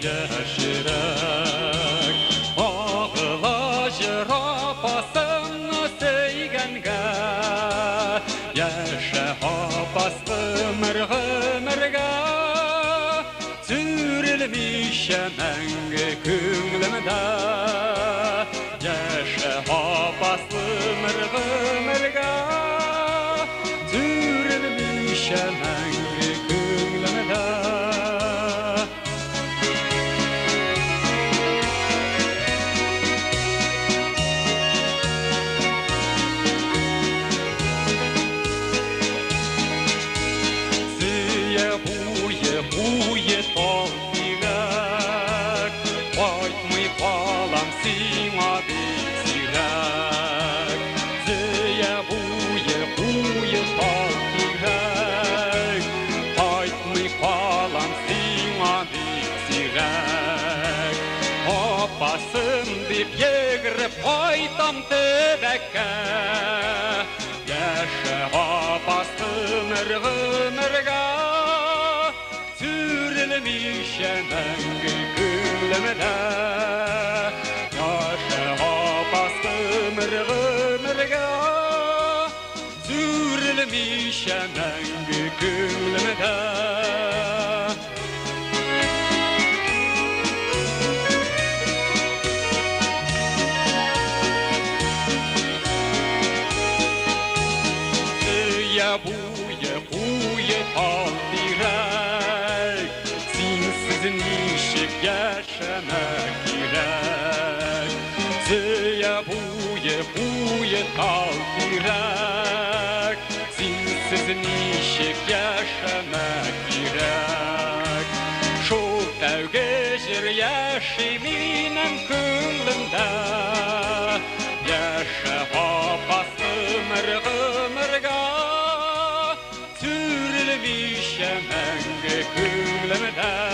yaşırık Ağılacır apasını seygenge Yaşa apas ömür ömürge Sürülmüş menge künglimde Yaşa apas ömür ömürge Sürülmüş menge künglimde Бує толпірек, Ой, ми палам сіма бісірек. Зіє бує толпірек, Ой, ми палам сіма бісірек. Опасым дип егріп айтам тебекке, Яшы опастым ырғымырға, Sürülmüşe menge künglimde Yaşa apastım ırgımırga Sürülmüşe menge künglimde Zıya buye taldirek Sizin işip yaşamak gerek Zıya buye taldirek Sizin işip yaşamak gerek Şu tevgecir yaşayıminem künglimde Yaşa apastım ırgımırga Sürülmüşe menge künglimde